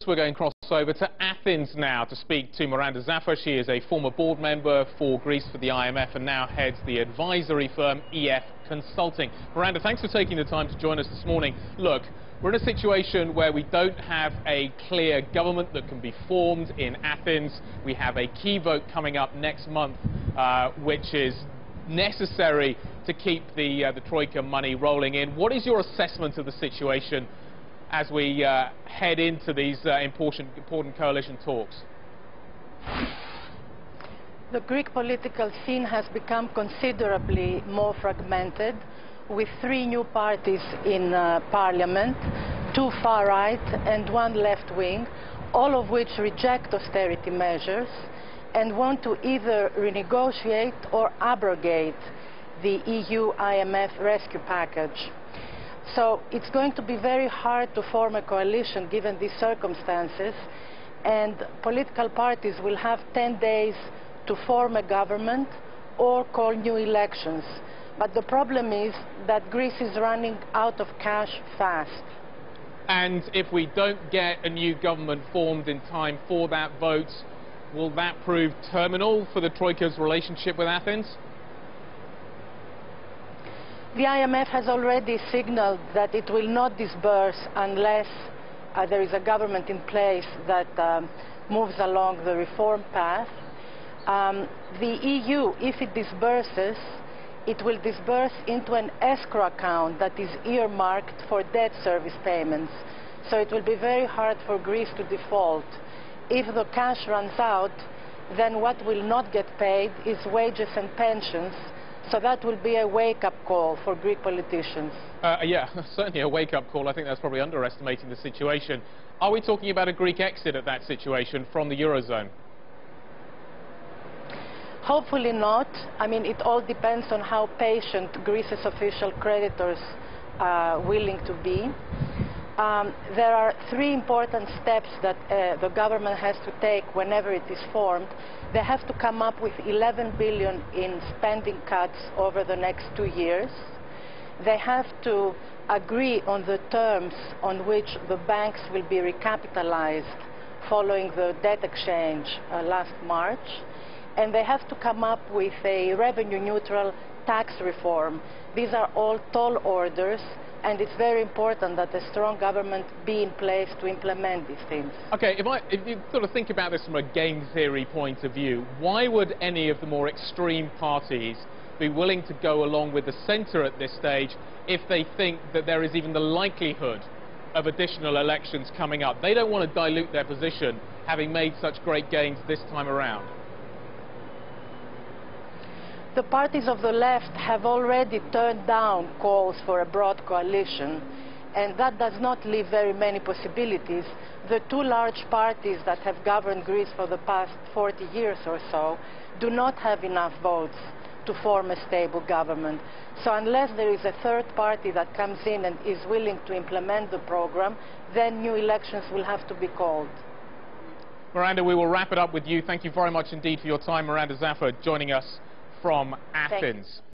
We're going to cross over to Athens now to speak to Miranda Xafa. She is a former board member for Greece for the IMF and now heads the advisory firm EF Consulting. Miranda, thanks for taking the time to join us this morning. Look, we're in a situation where we don't have a clear government that can be formed in Athens. We have a key vote coming up next month, which is necessary to keep the Troika money rolling in. What is your assessment of the situation as we head into these important coalition talks? The Greek political scene has become considerably more fragmented, with 3 new parties in parliament, 2 far right and 1 left wing, all of which reject austerity measures and want to either renegotiate or abrogate the EU-IMF rescue package. So it's going to be very hard to form a coalition given these circumstances, and political parties will have 10 days to form a government or call new elections. But the problem is that Greece is running out of cash fast. And if we don't get a new government formed in time for that vote, will that prove terminal for the Troika's relationship with Athens? The IMF has already signaled that it will not disburse unless there is a government in place that moves along the reform path. The EU, if it disburses, it will disburse into an escrow account that is earmarked for debt service payments. So it will be very hard for Greece to default. If the cash runs out, then what will not get paid is wages and pensions. So that will be a wake-up call for Greek politicians. Yeah, certainly a wake-up call. I think that's probably underestimating the situation. Are we talking about a Greek exit of that situation from the Eurozone? Hopefully not. I mean, it all depends on how patient Greece's official creditors are willing to be. There are 3 important steps that the government has to take whenever it is formed. They have to come up with 11 billion in spending cuts over the next 2 years. They have to agree on the terms on which the banks will be recapitalized following the debt exchange last March. And they have to come up with a revenue-neutral tax reform. These are all tall orders, and it's very important that a strong government be in place to implement these things. Okay, if you sort of think about this from a game theory point of view, why would any of the more extreme parties be willing to go along with the centre at this stage if they think that there is even the likelihood of additional elections coming up? They don't want to dilute their position, having made such great gains this time around. The parties of the left have already turned down calls for a broad coalition, and that does not leave very many possibilities. The 2 large parties that have governed Greece for the past 40 years or so do not have enough votes to form a stable government. So unless there is a 3rd party that comes in and is willing to implement the program, then new elections will have to be called. Miranda, we will wrap it up with you. Thank you very much indeed for your time. Miranda Xafa joining us from Athens.